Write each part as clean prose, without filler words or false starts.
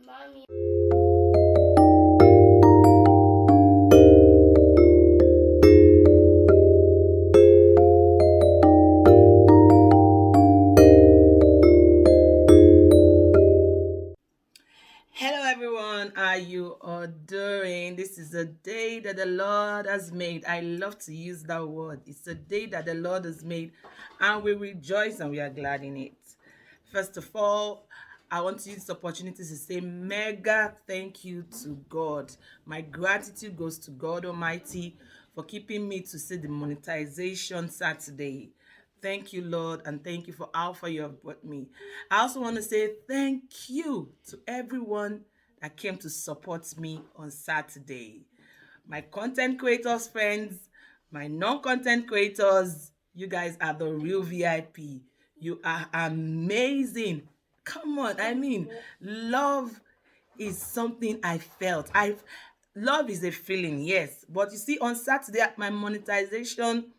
Mommy. Hello, everyone. Are you all doing? This is a day that the Lord has made. I love to use that word. It's a day that the Lord has made, and we rejoice and we are glad in it. First of all, I want to use this opportunity to say mega thank you to God. My gratitude goes to God Almighty for keeping me to see the monetization Saturday. Thank you, Lord, and thank you for how far you have brought me. I also want to say thank you to everyone that came to support me on Saturday. My content creators friends, my non-content creators, you guys are the real VIP. You are amazing. Come on, I mean, love is something I felt. I love is a feeling, yes. But you see, on Saturday at my monetization,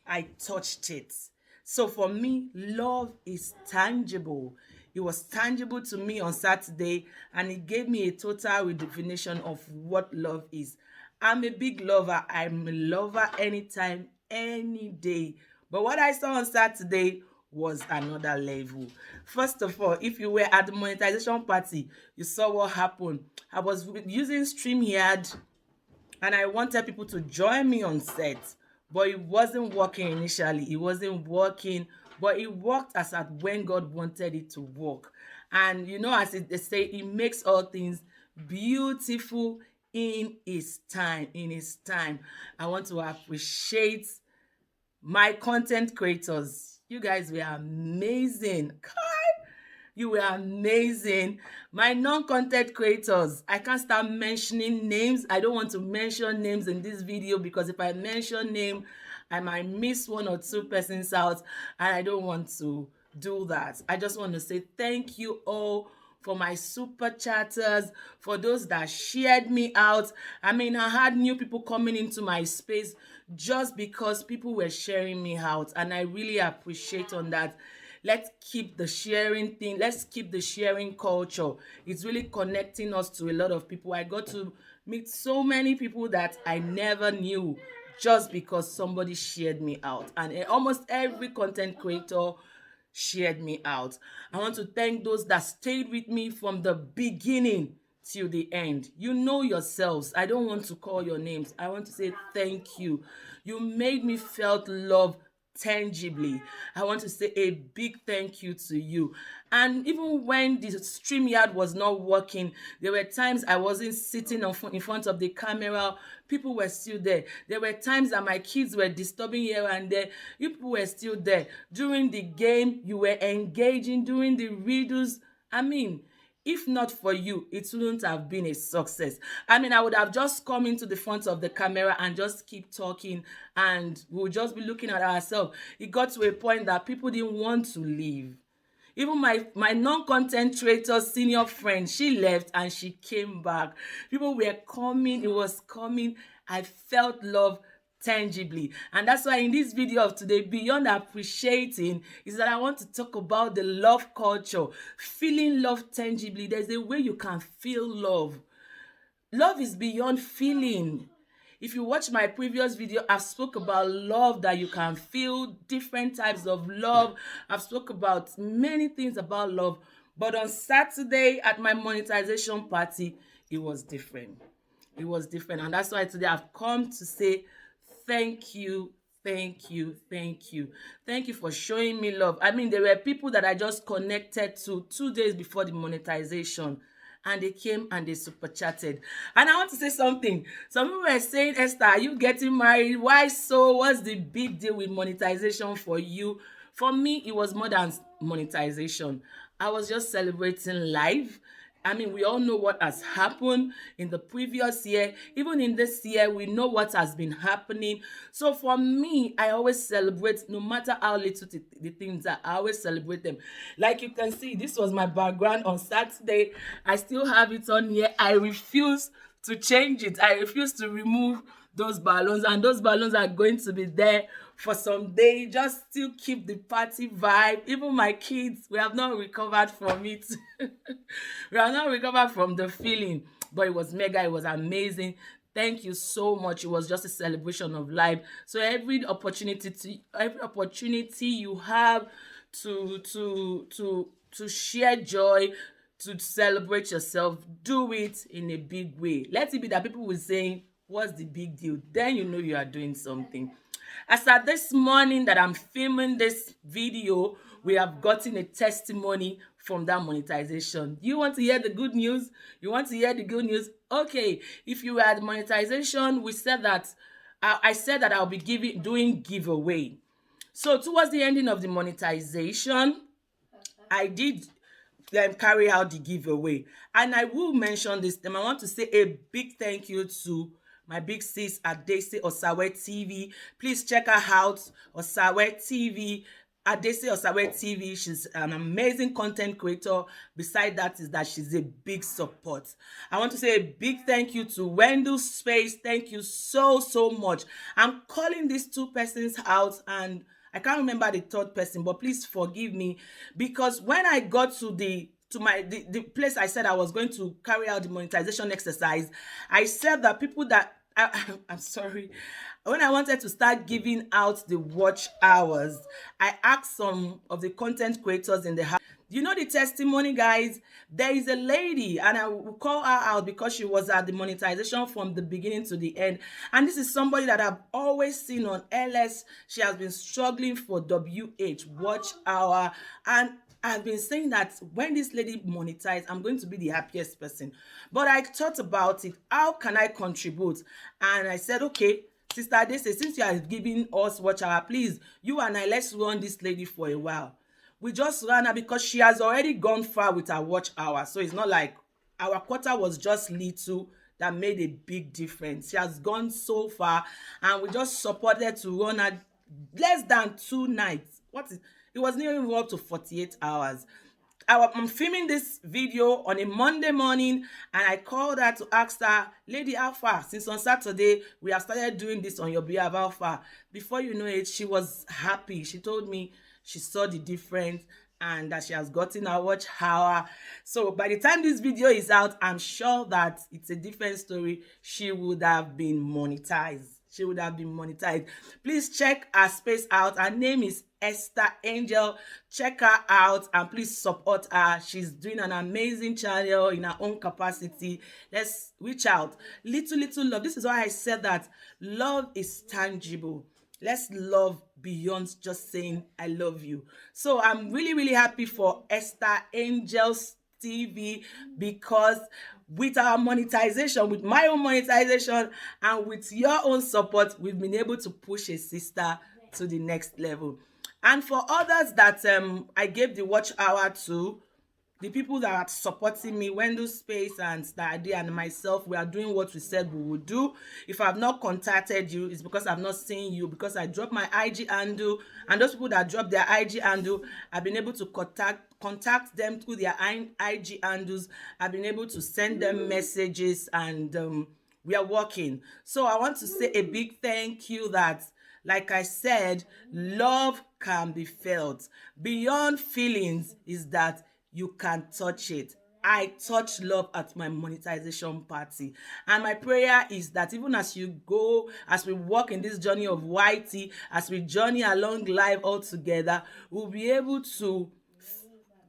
I touched it. So for me, love is tangible. It was tangible to me on Saturday, and it gave me a total redefinition of what love is. I'm a big lover. I'm a lover anytime, any day. But what I saw on Saturday was another level. First of all, if you were at the monetization party, you saw what happened. I was using StreamYard and I wanted people to join me on set, but it wasn't working initially. It wasn't working, but it worked as at when God wanted it to work. And you know, as they say, He makes all things beautiful in His time. In His time, I want to appreciate my content creators. You guys were amazing. You were amazing. My non-content creators, I can't start mentioning names. I don't want to mention names in this video because if I mention name, I might miss one or two persons out, and I don't want to do that. I just want to say thank you all for my super chatters, for those that shared me out. I mean, I had new people coming into my space just because people were sharing me out, and I really appreciate on that. Let's keep the sharing thing. Let's keep the sharing culture. It's really connecting us to a lot of people. I got to meet so many people that I never knew just because somebody shared me out. And almost every content creator shared me out. I want to thank those that stayed with me from the beginning till the end. You know yourselves. I don't want to call your names. I want to say thank you. You made me felt love tangibly. I want to say a big thank you to you. And even when the StreamYard was not working, there were times I wasn't sitting in front of the camera. People were still there. There were times that my kids were disturbing here and there. You people were still there. During the game, you were engaging. During the riddles, I mean, if not for you, it wouldn't have been a success. I mean, I would have just come into the front of the camera and just keep talking, and we'll just be looking at ourselves. It got to a point that people didn't want to leave. Even my non-content creator senior friend, she left and she came back. People were coming, it was coming. I felt love tangibly. And that's why in this video of today, beyond appreciating, is that I want to talk about the love culture. Feeling love tangibly. There's a way you can feel love. Love is beyond feeling. If you watch my previous video, I've spoke about love, that you can feel different types of love. I've spoke about many things about love. But on Saturday at my monetization party, it was different. It was different. And that's why today I've come to say thank you, thank you, thank you. Thank you for showing me love. I mean, there were people that I just connected to 2 days before the monetization, and they came and they super chatted. And I want to say something. Some people were saying, Esther, are you getting married? Why so? What's the big deal with monetization for you? For me, it was more than monetization. I was just celebrating life. I mean, we all know what has happened in the previous year. Even in this year, we know what has been happening. So for me, I always celebrate, no matter how little the things are, I always celebrate them. Like you can see, this was my background on Saturday. I still have it on here. I refuse to change it. I refuse to remove those balloons, and those balloons are going to be there for some days, just still keep the party vibe. Even my kids, we have not recovered from it. We have not recovered from the feeling, but it was mega, it was amazing. Thank you so much. It was just a celebration of life. So every opportunity you have to share joy, to celebrate yourself, do it in a big way. Let it be that people will say, what's the big deal? Then you know you are doing something. As at this morning that I'm filming this video, we have gotten a testimony from that monetization. You want to hear the good news? You want to hear the good news? Okay, if you were at monetization, we said that I said that I'll be doing giveaway. So towards the ending of the monetization, I did carry out the giveaway. And I will mention this time. I want to say a big thank you to my big sis Adese Osawe TV. Please check her out, Osawe TV. Adese Osawe TV. She's an amazing content creator. Beside that is that she's a big support. I want to say a big thank you to Wendell Space. Thank you so much. I'm calling these two persons out, and I can't remember the third person, but please forgive me, because when I got to the place I said I was going to carry out the monetization exercise, I said that people that I'm sorry. When I wanted to start giving out the watch hours, I asked some of the content creators in the house. You know the testimony, guys? There is a lady, and I will call her out because she was at the monetization from the beginning to the end. And this is somebody that I've always seen on LS. She has been struggling for WH, watch hour. And I've been saying that when this lady monetizes, I'm going to be the happiest person. But I thought about it. How can I contribute? And I said, okay, Sister Adese, since you are giving us watch hour, please, you and I, let's run this lady for a while. We just ran her because she has already gone far with her watch hour. So it's not like our quota was just little that made a big difference. She has gone so far, and we just supported to run her less than 2 nights. It wasn't even up to 48 hours. I'm filming this video on a Monday morning, and I called her to ask her, Lady Alpha, since on Saturday we have started doing this on your behalf, Alpha. Before you know it, she was happy. She told me she saw the difference and that she has gotten her watch hour. So by the time this video is out, I'm sure that it's a different story. She would have been monetized. She would have been monetized. Please check her space out. Her name is Esther Angel. Check her out and please support her. She's doing an amazing channel in her own capacity. Let's reach out. Little love. This is why I said that love is tangible. Let's love beyond just saying I love you. So I'm really happy for Esther Angels TV, because with our monetization, with my own monetization, and with your own support, we've been able to push a sister to the next level. And for others that I gave the watch hour to, the people that are supporting me, Wendell Space and Saturday and myself, we are doing what we said we would do. If I've not contacted you, it's because I've not seen you, because I dropped my IG handle, and those people that dropped their IG handle, I've been able to contact them through their IG handles. I've been able to send them messages, and we are working. So I want to say a big thank you that, like I said, love can be felt. Beyond feelings is that you can touch it. I touch love at my monetization party. And my prayer is that even as you go, as we walk in this journey of YT, as we journey along life all together, we'll be able to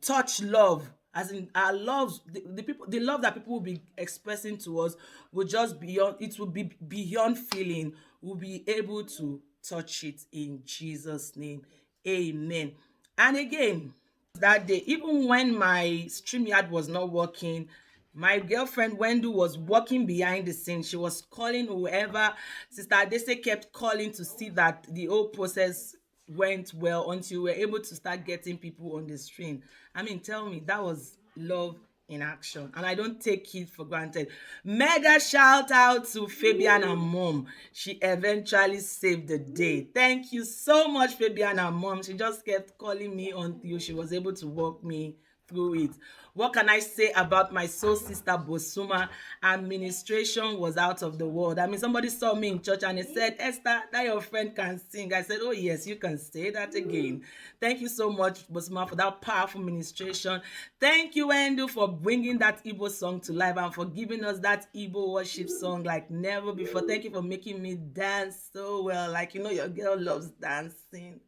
touch love, as in our loves, the love that people will be expressing to us will just beyond, it will be beyond feeling. We'll be able to touch it in Jesus' name. Amen. And again, that day, even when my StreamYard was not working, my girlfriend Wendell was working behind the scenes. She was calling whoever. Sister Adese kept calling to see that the whole process went well until we were able to start getting people on the stream. I mean, tell me, that was love in action, and I don't take it for granted. Mega shout out to Fabian and Mom. She eventually saved the day. Thank you so much, Fabian and Mom. She just kept calling me until she was able to walk me through it. What can I say about my soul sister Bosuma? Administration was out of the world. I mean, somebody saw me in church and they said, Esther, that your friend can sing. I said, oh yes, you can say that again. Thank you so much, Bosuma, for that powerful ministration. Thank you, Endu, for bringing that Igbo song to life and for giving us that Igbo worship song like never before. Thank you for making me dance so well. Like, your girl loves dancing.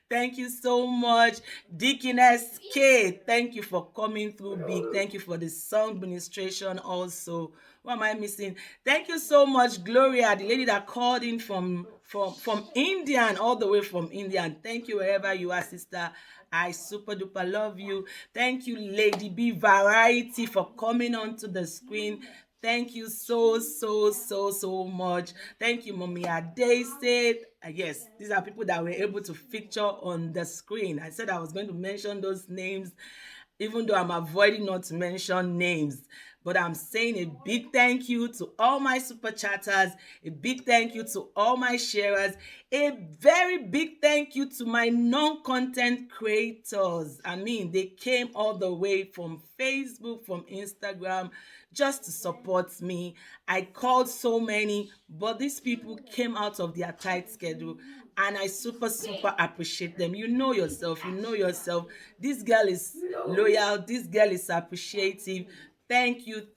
Thank you so much, Deaconess K. Thank you for coming through big. Thank you for the song ministration also. What am I missing? Thank you so much, Gloria, the lady that called in from India and all the way from India. And thank you wherever you are, sister. I super duper love you. Thank you, Lady B Variety, for coming onto the screen. Thank you so much. Thank you, Mommy Ade. Yes, these are people that were able to feature on the screen. I said I was going to mention those names, even though I'm avoiding not to mention names. But I'm saying a big thank you to all my super chatters, a big thank you to all my sharers, a very big thank you to my non-content creators. I mean, they came all the way from Facebook, from Instagram, just to support me. I called so many, but these people came out of their tight schedule and I super appreciate them. You know yourself. This girl is loyal. This girl is appreciative. Thank you.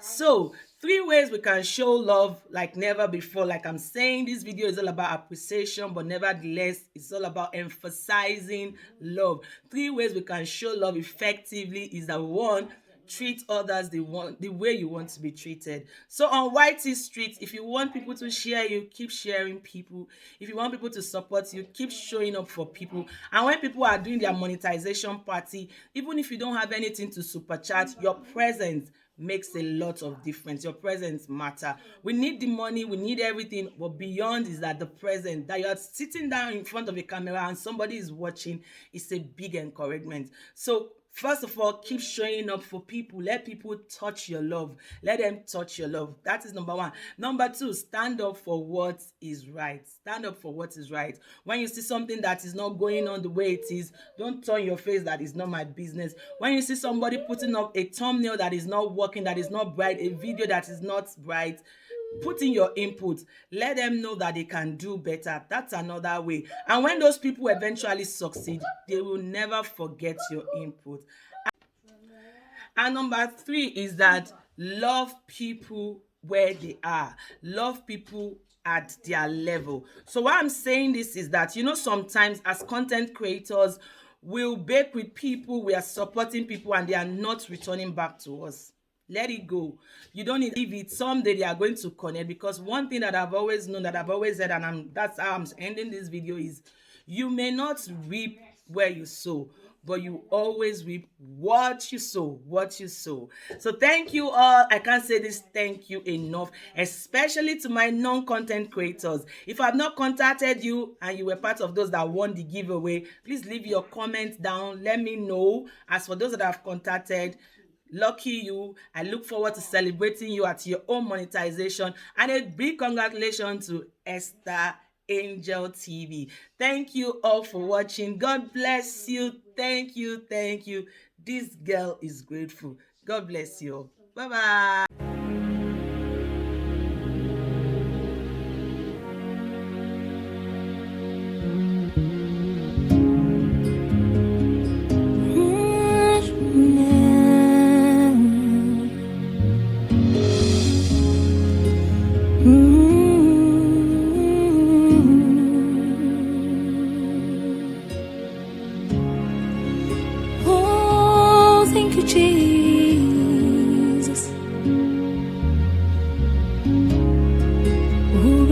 So, 3 ways we can show love like never before. Like I'm saying, this video is all about appreciation, but nevertheless, it's all about emphasizing love. 3 ways we can show love effectively is that 1, treat others the way you want to be treated. So on YT Street, if you want people to share you, keep sharing people. If you want people to support you, keep showing up for people. And when people are doing their monetization party, even if you don't have anything to super chat, your presence makes a lot of difference. Your presence matter. We need the money, we need everything, but beyond is that the presence, that you are sitting down in front of a camera and somebody is watching, is a big encouragement. So first of all, keep showing up for people. Let people touch your love. Let them touch your love. That is number 1. Number 2, stand up for what is right. Stand up for what is right. When you see something that is not going on the way it is, don't turn your face that is not my business. When you see somebody putting up a thumbnail that is not working, that is not bright, a video that is not bright, put in your input. Let them know that they can do better. That's another way. And when those people eventually succeed, they will never forget your input. And number 3 is that love people where they are. Love people at their level. So why I'm saying this is that, sometimes as content creators, we'll bake with people, we are supporting people, and they are not returning back to us. Let it go. You don't need to leave it. Someday they are going to connect, because one thing that I've always known, that I've always said, and that's how I'm ending this video, is you may not reap where you sow, but you always reap what you sow. So thank you all. I can't say this thank you enough, especially to my non-content creators. If I've not contacted you and you were part of those that won the giveaway, please leave your comments down. Let me know. As for those that I've contacted, lucky you. I look forward to celebrating you at your own monetization, and a big congratulations to Esther Angel TV. Thank you all for watching. God bless you. Thank you. This girl is grateful. God bless you. Bye bye. Thank you, Jesus. Who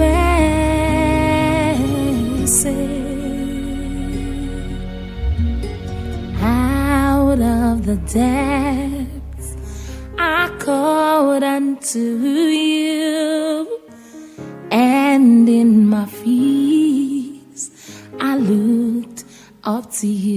out of the depths I called unto you, and in my fears I looked up to you.